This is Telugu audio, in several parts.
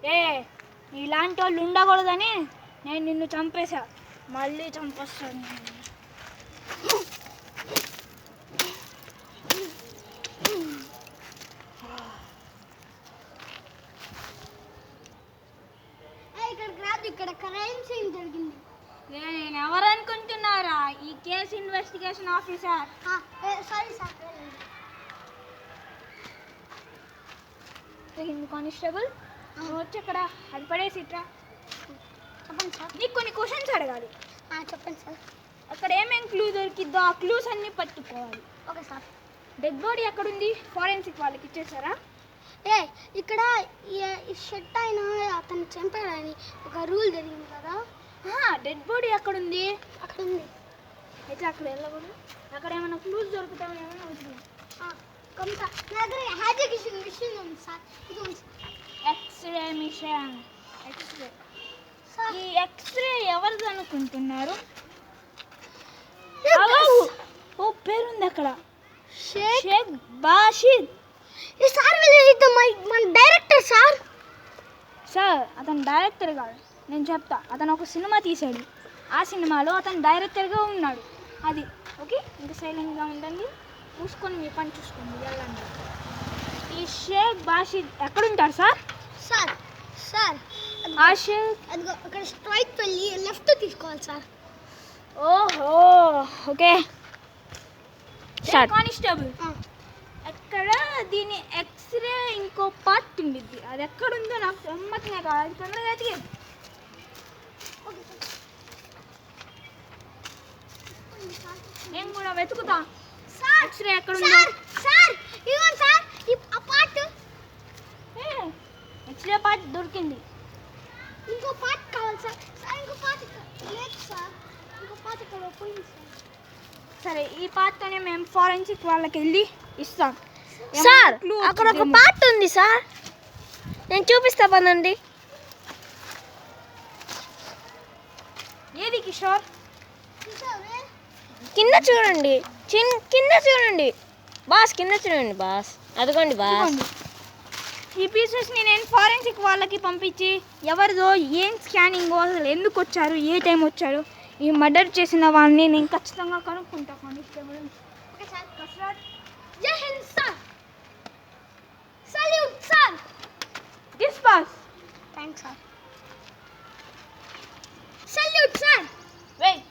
ఏ ఇలాంటి వాళ్ళు ఉండకూడదని నేను నిన్ను చంపేశా, మళ్ళీ చంపేస్తాను. ఇక్కడ క్రైమ్ సీన్ జరిగింది. నేను ఎవరు అనుకుంటున్నారా? ఈ case investigation officer. Sorry sir. Constable వచ్చి అక్కడ అది పడేసి ఇట్రా. చెప్పండి సార్. నీకు కొన్ని క్వశ్చన్స్ అడగాలి. చెప్పండి సార్. అక్కడ ఏమేం క్లూ దొరికిద్దో ఆ క్లూస్ అన్నీ పట్టుకోవాలి. Okay sir. డెడ్ బాడీ ఎక్కడుంది? ఫారెన్సిక్ వాళ్ళకి ఇచ్చేసారా? ఇక్కడ ఈ షర్ట్ అయినా అతను చంపాడని ఒక రూల్ జరిగింది కదా. డెడ్ బాడీ ఎక్కడుంది? అక్కడ ఉంది. అయితే అక్కడ వెళ్ళకూడదు. అక్కడ ఏమైనా క్లూస్ దొరుకుతామో ఏమైనా వచ్చింది. కొంత నా దగ్గర హ్యాజికేషన్ మిషన్ ఉంది సార్. ఇది ఉంది. X-ray machine. ఎక్స్రే. ఈ ఎక్స్రే ఎవరిది అనుకుంటున్నారు? ఓ పేరుంది అక్కడ, షేక్ బాషిద్. సార్ మన డైరెక్టర్ సార్. సార్ అతను డైరెక్టర్ కాదు, నేను చెప్తా. అతను ఒక సినిమా తీశాడు, ఆ సినిమాలో అతను డైరెక్టర్గా ఉన్నాడు. అది ఓకే. ఇంకా సైలెంట్గా ఉండండి, చూసుకొని మీ పని చూసుకోండి, వెళ్ళండి. ఈ షేక్ బాషిద్ ఎక్కడుంటారు సార్? సార్ సార్ ఆ షేక్ అదిగో అక్కడ స్ట్రైట్ వెళ్ళి లెఫ్ట్ తీసుకోవాలి సార్. ఓహో ఓకే. కానిస్టేబుల్ ఎక్కడ దీని ఎక్స్రే ఇంకో పార్ట్ ఉండిద్ది, అది ఎక్కడుందో నాకు నమ్మకమే కాదు. అది తొందరగా ఎతికి. నేను కూడా వెతుకుతా. ఎక్స్రే ఎక్కడుందో. ఎక్స్రే పార్ట్ దొరికింది. ఇంకో పార్ట్ కావాలి సార్. ఇంకో పార్ట్ లేదు సార్. ఇంకో పార్ట్ ఇక్కడ పోయింది సార్. సరే, ఈ పార్ట్తోనే మేము ఫారెన్సిక్ వాళ్ళకి వెళ్ళి ఇస్తాం సార్. అక్కడ ఒక పార్ట్ ఉంది సార్, నేను చూపిస్తా పదండి. ఏది కిషోర్? కింద చూడండి, కింద చూడండి బాస్, కింద చూడండి బాస్. అదిగోండి బాస్. ఈ పీసెస్ని నేను ఫారెన్సిక్ వాళ్ళకి పంపించి ఎవరిదో ఏం స్కానింగ్, అసలు ఎందుకు వచ్చారు, ఏ టైం వచ్చారు, ఈ మర్డర్ చేసిన వాళ్ళని నేను ఖచ్చితంగా కనుక్కుంటా. Constable Jai Hind sir. Salute sir. డిస్పాస్. Thanks sir. Salute sir. Wait.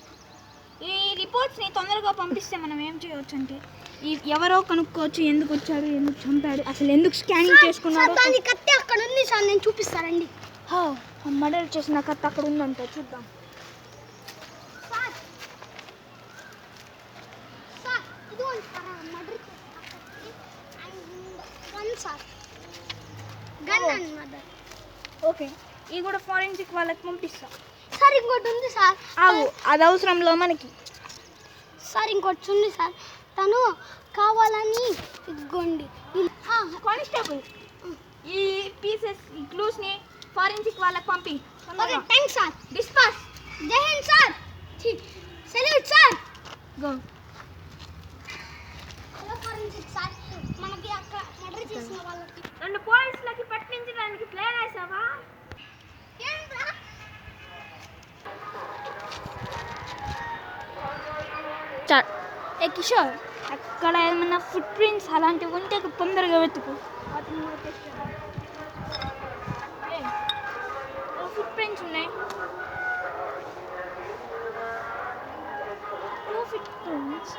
ఈ రిపోర్ట్స్ని తొందరగా పంపిస్తే మనం ఏం చేయవచ్చు అంటే, ఎవరో కనుక్కోవచ్చు ఎందుకు వచ్చారు, ఎందుకు చంపాడు, అసలు ఎందుకు స్కానింగ్ చేసుకున్నాడు. దాని కత్తి అక్కడ ఉంది సార్, నేను చూపిస్తానండి. మర్డర్ చేసిన కత్తి అక్కడ ఉందంటే చూద్దాం. ఓకే, ఇది కూడా ఫారెన్సిక్ వాళ్ళకి పంపిస్తా. సార్ ఇంకోటి ఉంది సార్. అది అవసరంలో మనకి. సార్ ఇంకోటి ఉంది సార్, తను కావాలని ఇదిగోండి. కానిస్టేబుల్ ఈ పీసెస్, ఈ క్లూస్ని ఫారెన్సిక్ వాళ్ళకి పంపి. Thanks sir. డిస్పాస్. Jai Hind sir. Salute sir. Go. Hello forensic sir, మనకి అక్కడ మర్డర్ చేసిన వాళ్ళకి 2 పోలీసులకి పట్టించడానికి ప్లాన్ వేసావా? కిషోర్, అక్కడ ఏమైనా ఫుట్ ప్రింట్స్ అలాంటివి ఉంటే తొందరగా వెతుకు. ఫుట్ ప్రింట్స్ ఉన్నాయి. 2 ఫుట్ ప్రింట్స్.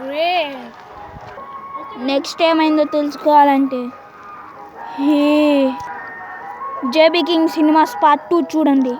గ్రేట్. నెక్స్ట్ ఏమైందో తెలుసుకోవాలంటే జేబీ కింగ్ సినిమాస్ పార్ట్ 2 చూడండి.